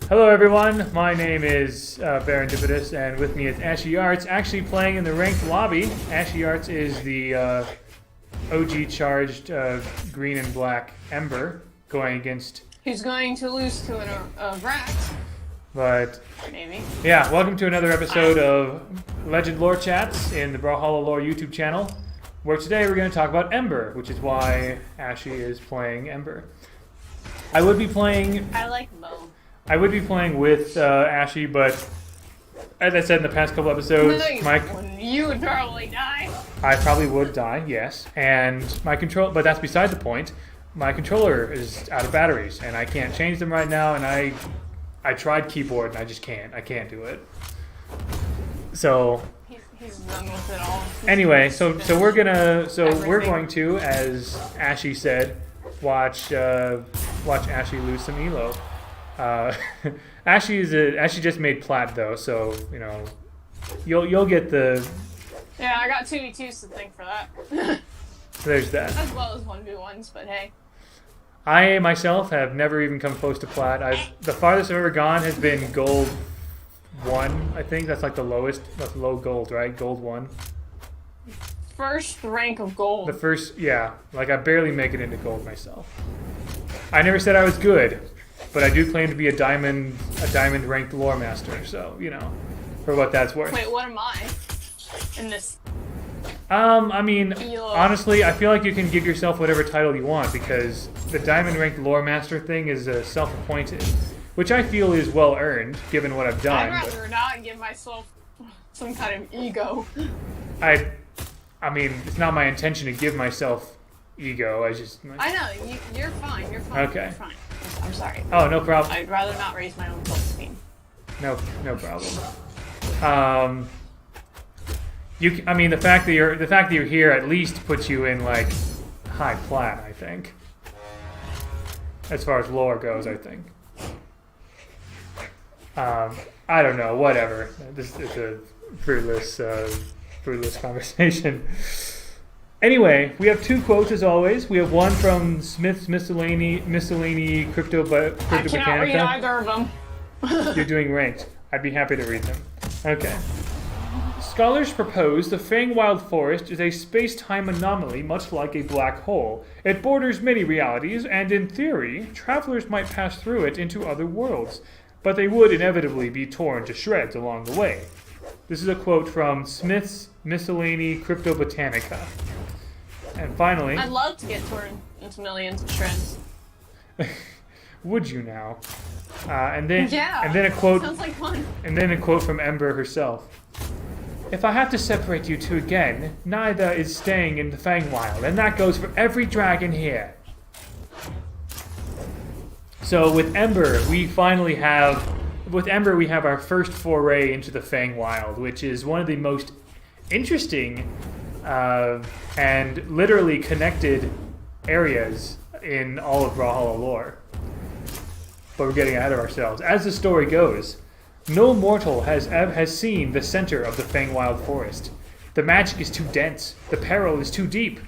Hello everyone, my name is Baron Dipidus, and with me is Ashy Arts, actually playing in the ranked lobby. Ashy Arts is the OG charged green and black Ember, going against... Who's going to lose to a rat. But... Maybe. Yeah, welcome to another episode of Legend Lore Chats in the Brawlhalla Lore YouTube channel, where today we're going to talk about Ember, which is why Ashy is playing Ember. I would be playing... I like Mo. I would be playing with Ashy, but as I said in the past couple episodes, you would probably die. I probably would die, yes. And my control, but that's beside the point. My controller is out of batteries, and I can't change them right now. And I tried keyboard, and I just can't. I can't do it. So he's done with it all. Anyway, so we're going to, as Ashy said, watch Ashy lose some elo. Ashy just made plat though, so you know you'll get the. Yeah, I got 2v2s to thank for that. There's that. As well as 1v1s, but hey. I myself have never even come close to plat. The farthest I've ever gone has been gold 1. I think that's like the lowest. That's low gold, right? Gold 1. First rank of gold. The first, yeah. Like I barely make it into gold myself. I never said I was good. But I do claim to be a diamond ranked lore master, so you know, for what that's worth. Wait, what am I in this? I mean, honestly, I feel like you can give yourself whatever title you want because the diamond ranked lore master thing is self-appointed, which I feel is well earned given what I've done. I'd rather not give myself some kind of ego. I mean, it's not my intention to give myself ego. I know you're fine. You're fine. Okay. You're fine. I'm sorry. Oh, no problem. I'd rather not raise my own self-esteem. No problem. I mean, the fact that you're here at least puts you in like high plat, I think. As far as lore goes, I think. I don't know. Whatever. This is a fruitless conversation. Anyway, we have 2 quotes as always. We have one from Smith's Miscellany Crypto Botanica. I cannot read either of them. You're doing ranked. I'd be happy to read them. Okay. Scholars propose the Fangwild Forest is a space-time anomaly much like a black hole. It borders many realities, and in theory, travelers might pass through it into other worlds, but they would inevitably be torn to shreds along the way. This is a quote from Smith's Miscellany Crypto Botanica. And finally... I'd love to get torn into millions of shreds. Would you now? And then a quote... Sounds like fun. And then a quote from Ember herself. If I have to separate you two again, neither is staying in the Fangwild, and that goes for every dragon here. So with Ember, we have our first foray into the Fangwild, which is one of the most interesting and literally connected areas in all of Brawlhalla lore. But we're getting ahead of ourselves. As the story goes, no mortal has seen the center of the Fangwild Forest. The magic is too dense. The peril is too deep.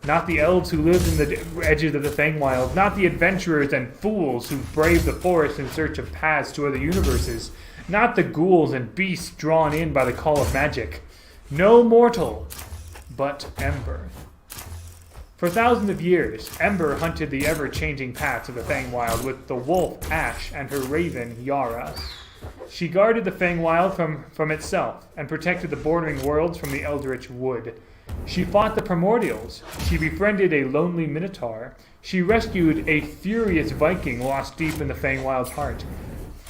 Not the elves who lived in the edges of the Fangwild, not the adventurers and fools who braved the forest in search of paths to other universes, not the ghouls and beasts drawn in by the call of magic. No mortal, but Ember. For thousands of years, Ember hunted the ever-changing paths of the Fangwild with the wolf Ash and her raven Yara. She guarded the Fangwild from itself and protected the bordering worlds from the Eldritch Wood. She fought the Primordials. She befriended a lonely Minotaur. She rescued a furious Viking lost deep in the Fangwild's heart.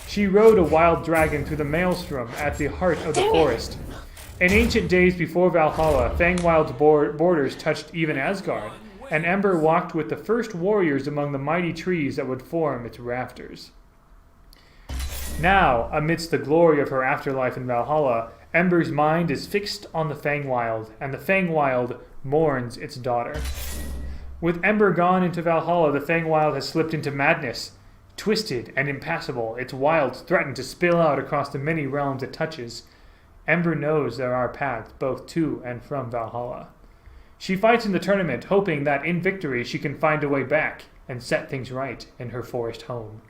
She rode a wild dragon through the maelstrom at the heart of the forest. In ancient days before Valhalla, Fangwild's borders touched even Asgard, and Ember walked with the first warriors among the mighty trees that would form its rafters. Now, amidst the glory of her afterlife in Valhalla, Ember's mind is fixed on the Fangwild, and the Fangwild mourns its daughter. With Ember gone into Valhalla, the Fangwild has slipped into madness. Twisted and impassable, its wilds threaten to spill out across the many realms it touches. Ember knows there are paths both to and from Valhalla. She fights in the tournament, hoping that in victory she can find a way back and set things right in her forest home.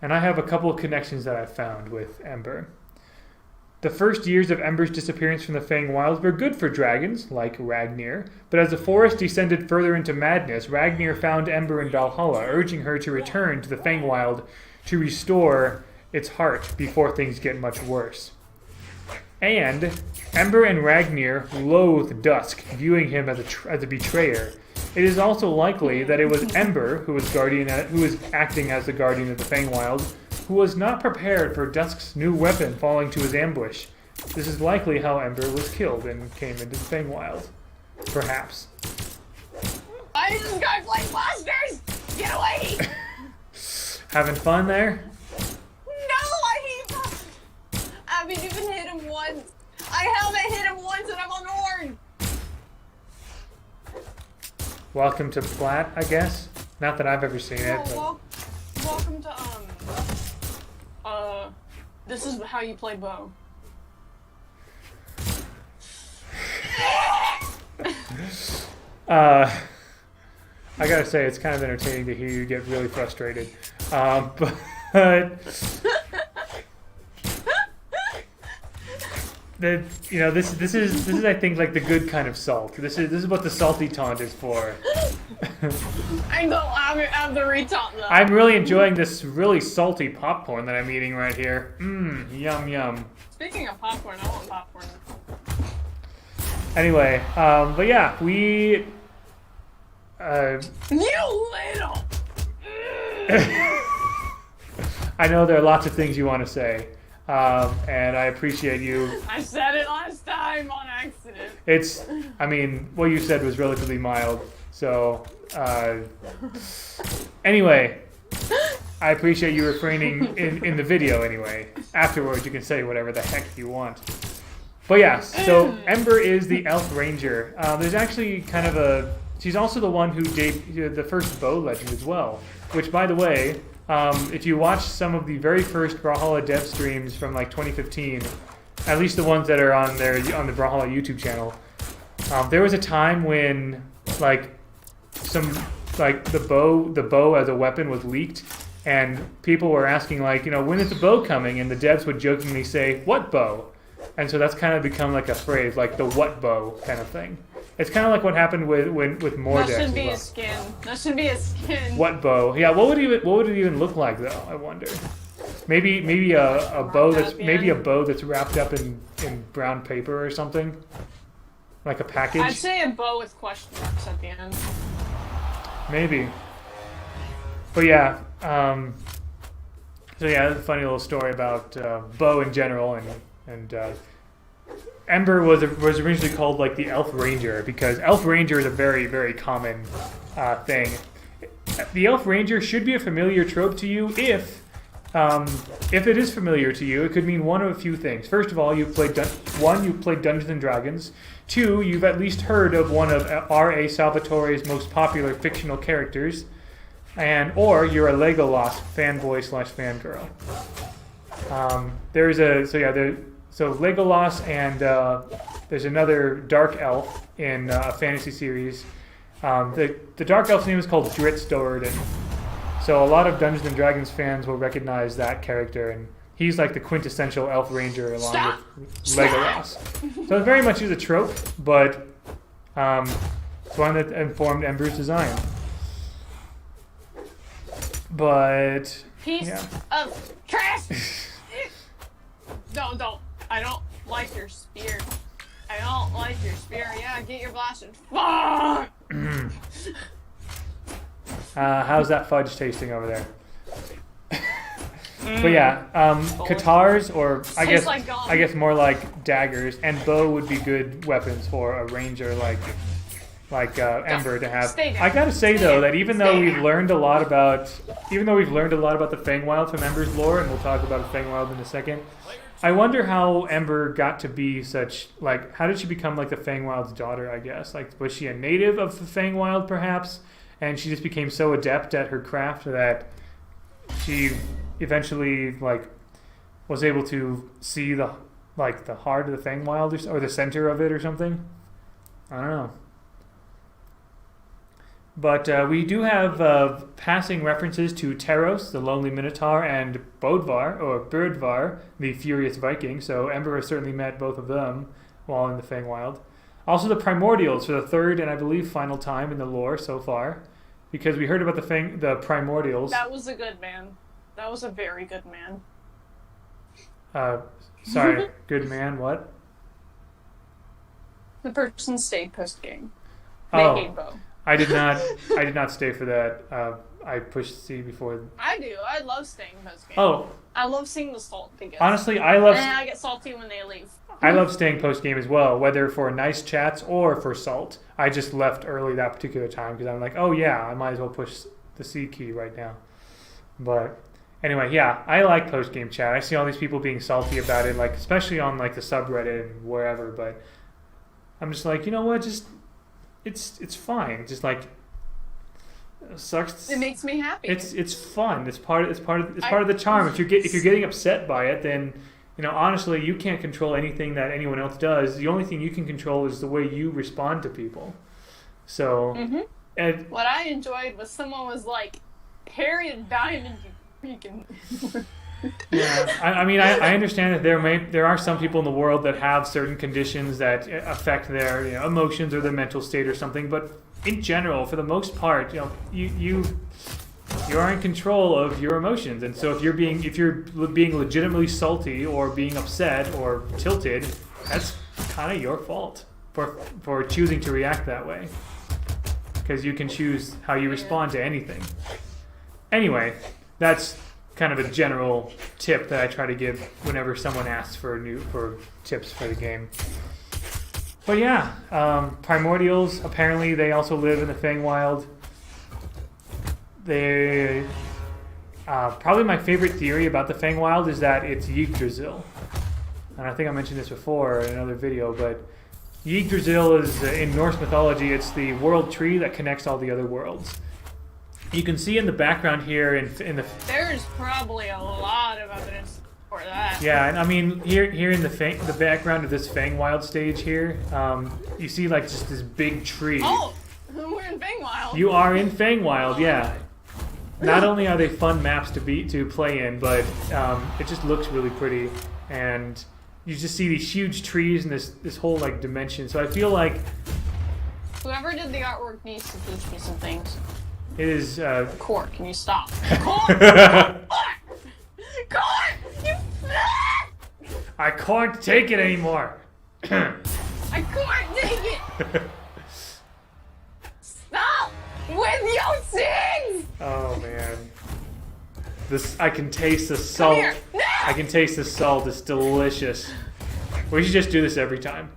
and I have a couple of connections that I found with Ember. The first years of Ember's disappearance from the Fang Wilds were good for dragons, like Ragnir, but as the forest descended further into madness, Ragnir found Ember in Brawlhalla, urging her to return to the Fang Wild to restore its heart before things get much worse. And Ember and Ragnir loathed Dusk, viewing him as a betrayer. It is also likely that it was Ember who was acting as the guardian of the Fangwild, who was not prepared for Dusk's new weapon falling to his ambush. This is likely how Ember was killed and came into the Fangwild. Perhaps. I just got like monsters! Get away! Having fun there? No, I hate them! I haven't even hit him once. I haven't hit him once and I'm on horn! Welcome to Plat, I guess. Not that I've ever seen it. But... welcome to this is how you play bow. I gotta say, it's kind of entertaining to hear you get really frustrated. But this is I think like the good kind of salt. This is what the salty taunt is for. I don't have the retaunt though. I'm really enjoying this really salty popcorn that I'm eating right here. Yum yum. Speaking of popcorn, I want popcorn. Anyway, but yeah, we. You little. I know there are lots of things you want to say. And I appreciate you. I said it last time on accident. What you said was relatively mild. So, anyway, I appreciate you refraining in the video anyway. Afterwards, you can say whatever the heck you want. But yeah, so Ember is the Elf Ranger. There's actually kind of she's also the one who did the first bow legend as well. Which, by the way, if you watch some of the very first Brawlhalla dev streams from like 2015, at least the ones that are on the Brawlhalla YouTube channel, there was a time when the bow as a weapon was leaked, and people were asking when is the bow coming? And the devs would jokingly say, "What bow?" And so that's kind of become like a phrase, like the "what bow" kind of thing. It's kind of like what happened with Mordex. That should be a skin. That should be a skin. What bow? Yeah. What would it even look like though? I wonder. Maybe a bow that's wrapped up in brown paper or something. Like a package. I'd say a bow with question marks at the end. Maybe. But yeah. So yeah, a funny little story about bow in general and. Ember was originally called like the Elf Ranger because Elf Ranger is a very, very common thing. The Elf Ranger should be a familiar trope to you if it is familiar to you. It could mean one of a few things. First of all, you've played Dungeons and Dragons. Two, you've at least heard of one of R.A. Salvatore's most popular fictional characters, or you're a Legolas fanboy/fangirl. So Legolas and there's another dark elf in a fantasy series. The dark elf's name is called Dritz Do'Urden. So a lot of Dungeons and Dragons fans will recognize that character, and he's like the quintessential elf ranger along with Legolas. So it very much is a trope, but it's one that informed Ember's design. But piece of trash. Don't. I don't like your spear. I don't like your spear. Yeah, get your blast and fuck! How's that fudge tasting over there? But yeah, katars, or I guess more like daggers, and bow would be good weapons for a ranger like Ember to have. I gotta say though that even though we've learned a lot about the Fangwild from Ember's lore, and we'll talk about the Fangwild in a second, I wonder how Ember got to be such, how did she become like the Fangwild's daughter, I guess? Was she a native of the Fangwild perhaps? And she just became so adept at her craft that she eventually was able to see the heart of the Fangwild or the center of it or something? I don't know. But we do have passing references to Teros, the Lonely Minotaur, and Bodvar, or Birdvar, the Furious Viking. So Ember has certainly met both of them while in the Feywild. Also the Primordials for the third and I believe final time in the lore so far. Because we heard about the Primordials. That was a good man. That was a very good man. Sorry, good man, what? The person stayed post-game. Oh. They hate Bo. I did not stay for that. I pushed C before. I do. I love staying post-game. Oh. I love seeing the salt they get. Honestly, And I get salty when they leave. I love staying post game as well, whether for nice chats or for salt. I just left early that particular time because I'm like, oh yeah, I might as well push the C key right now. But anyway, yeah, I like post game chat. I see all these people being salty about it, like especially on like the subreddit and wherever. But I'm just like, you know what? Just it's fine. Just like it sucks. It makes me happy. It's fun. It's part of the charm. If you're getting upset by it, then you know honestly you can't control anything that anyone else does. The only thing you can control is the way you respond to people. So, and what I enjoyed was someone was like, "Harriet Diamond, you freaking." yeah, I mean, I understand that there are some people in the world that have certain conditions that affect their emotions or their mental state or something. But in general, for the most part, you are in control of your emotions, and so if you're being legitimately salty or being upset or tilted, that's kind of your fault for choosing to react that way, because you can choose how you respond to anything. Anyway, that's kind of a general tip that I try to give whenever someone asks for tips for the game. But yeah, Primordials, apparently they also live in the Feywild. They probably my favorite theory about the Feywild is that it's Yggdrasil. And I think I mentioned this before in another video, but Yggdrasil is, in Norse mythology, it's the world tree that connects all the other worlds. You can see in the background here in the... There's probably a lot of evidence for that. Yeah, and I mean, here in the background of this Feywild stage here, you see like just this big tree. Oh, we're in Feywild. You are in Feywild, yeah. Not only are they fun maps to play in, but it just looks really pretty, and you just see these huge trees and this whole like dimension. So I feel like whoever did the artwork needs to teach me some things. It is. Court, can you stop? Court! Court! You... I can't take it anymore. I can't take it! Stop with your things! Oh man. I can taste the salt. Come here. No! I can taste the salt. It's delicious. We should just do this every time.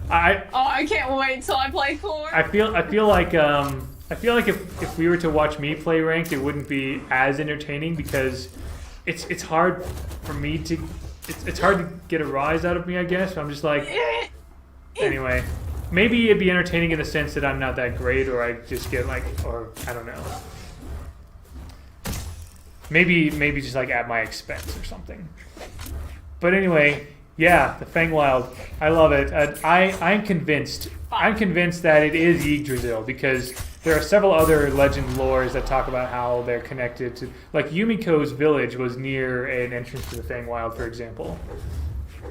I can't wait till I play Court. I feel like if we were to watch me play ranked, it wouldn't be as entertaining because it's hard for me to it's hard to get a rise out of me, I guess. I'm just like anyway. Maybe it'd be entertaining in the sense that I'm not that great, or I just get like, or I don't know. Maybe just like at my expense or something. But anyway. Yeah, the Feywild. I love it. I'm convinced. I'm convinced that it is Yggdrasil because there are several other legend lores that talk about how they're connected to. Like Yumiko's village was near an entrance to the Feywild, for example.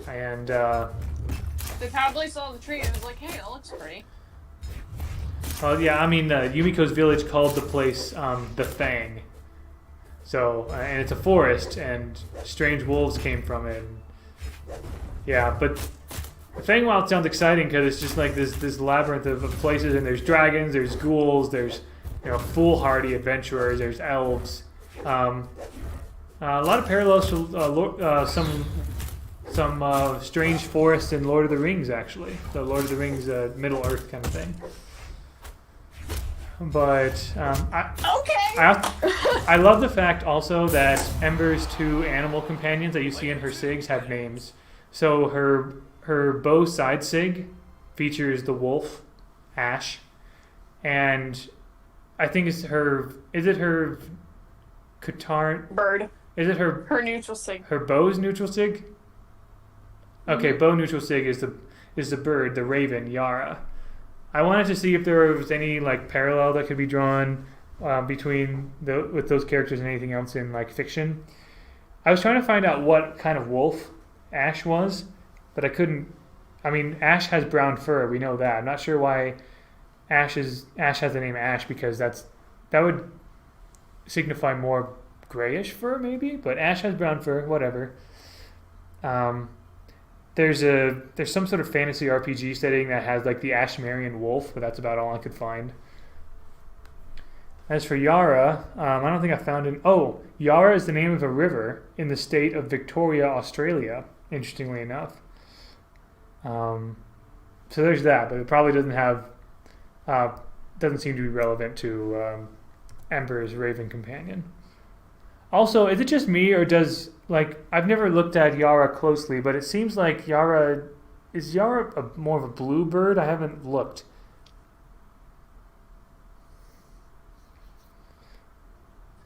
And they probably saw the tree and was like, "Hey, that looks pretty." Well, yeah. I mean, Yumiko's village called the place the Fang. So, and it's a forest, and strange wolves came from it. Yeah, but the Feywild sounds exciting because it's just like this labyrinth of places, and there's dragons, there's ghouls, there's foolhardy adventurers, there's elves. A lot of parallels to some strange forests in Lord of the Rings, actually. The Lord of the Rings Middle Earth kind of thing. But I love the fact also that Ember's two animal companions that you see in her sigs have names. So her bow side sig features the wolf, Ash, and I think is it her Katarn bird? Is it her neutral sig? Her bow's neutral sig? Okay, bow neutral sig is the bird, the raven, Yara. I wanted to see if there was any like parallel that could be drawn between with those characters and anything else in like fiction. I was trying to find out what kind of wolf Ash was, but I couldn't. I mean, Ash has brown fur. We know that. I'm not sure why Ash has the name Ash, because that would signify more grayish fur maybe. But Ash has brown fur. Whatever. There's some sort of fantasy RPG setting that has like the Ashmarian wolf, but that's about all I could find. As for Yara, I don't think I found it. Oh, Yara is the name of a river in the state of Victoria, Australia, interestingly enough. So there's that, but it probably doesn't seem to be relevant to Ember's Raven companion. Also, is it just me, or does, like, I've never looked at Yara closely, but it seems like is Yara more of a blue bird? I haven't looked.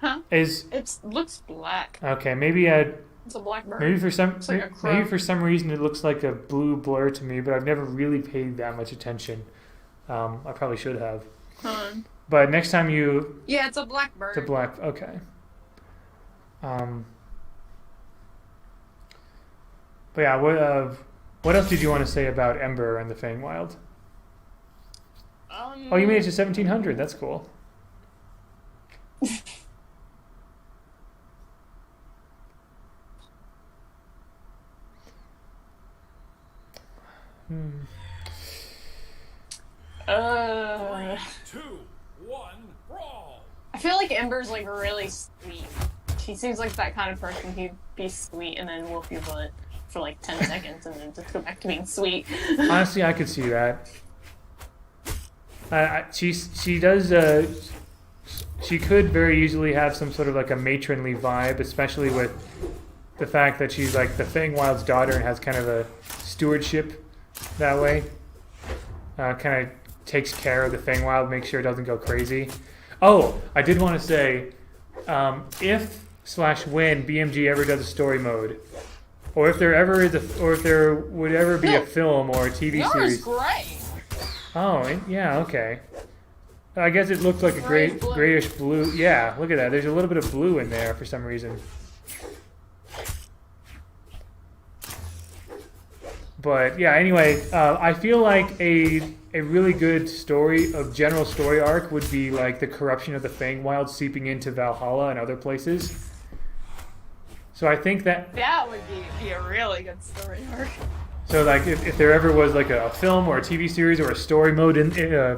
Huh? It looks black. Okay, maybe it's a black bird. Maybe for some maybe for some reason it looks like a blue blur to me, but I've never really paid that much attention. I probably should have. But next time you... Yeah, it's a black bird. It's a black... Okay. But yeah, what else did you want to say about Ember and the Feywild? Oh, you made it to 1700. That's cool. Three, two, one, brawl. I feel like Ember's like really sweet. She seems like that kind of person who'd be sweet and then whoop your butt for like 10 seconds and then just go back to being sweet. Honestly, I could see that. She does. She could very easily have some sort of like a matronly vibe, especially with the fact that she's like the Feywild's daughter and has kind of a stewardship that way. Kind of takes care of the Feywild, makes sure it doesn't go crazy. Oh, I did want to say, if/when BMG ever does a story mode, or if there would ever be a film or a TV series. Great. Oh, yeah, okay. I guess it looked like a grayish blue. Yeah, look at that. There's a little bit of blue in there for some reason. But yeah, anyway, I feel like a really good general story arc would be like the corruption of the Feywild seeping into Brawlhalla and other places. So I think that would be a really good story arc. So like if there ever was like a film or a TV series or a story mode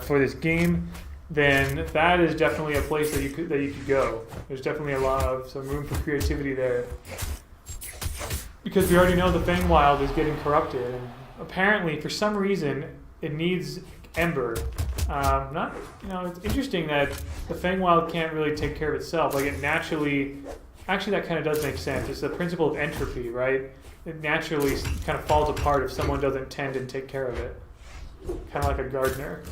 for this game, then that is definitely a place that you could go. There's definitely some room for creativity there. Because we already know the Feywild is getting corrupted, and apparently for some reason it needs Ember. It's interesting that the Feywild can't really take care of itself. Like it naturally, actually that kind of does make sense. It's the principle of entropy, right? It naturally kind of falls apart if someone doesn't tend and take care of it. Kind of like a gardener.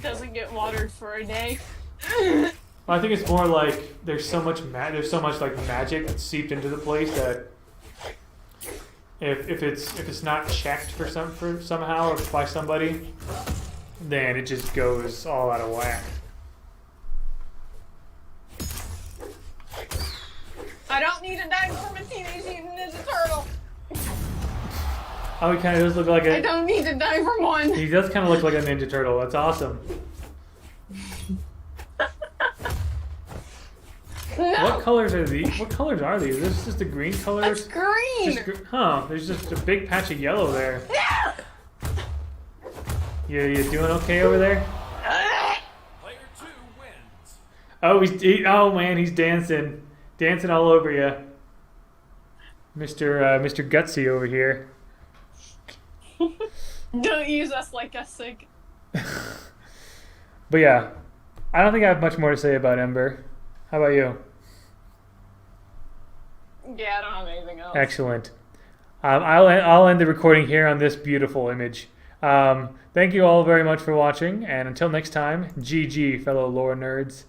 Doesn't get watered for a day. I think it's more like there's so much like magic that's seeped into the place that if it's not checked for somehow or by somebody, then it just goes all out of whack. I don't need to die from a Teenage Mutant Ninja Turtle. Oh, he kind of does look like I don't need to die from one. He does kind of look like a Ninja Turtle. That's awesome. No. What colors are these? What colors are these? Is this just a green color? It's green. There's just a big patch of yellow there. No. You doing okay over there? Player 2 wins. Oh, oh man, he's dancing all over you, Mr. Gutsy over here. Don't use us like a sick. But yeah, I don't think I have much more to say about Ember. How about you? Yeah, I don't have anything else. Excellent. I'll end the recording here on this beautiful image. Thank you all very much for watching, and until next time, GG, fellow lore nerds.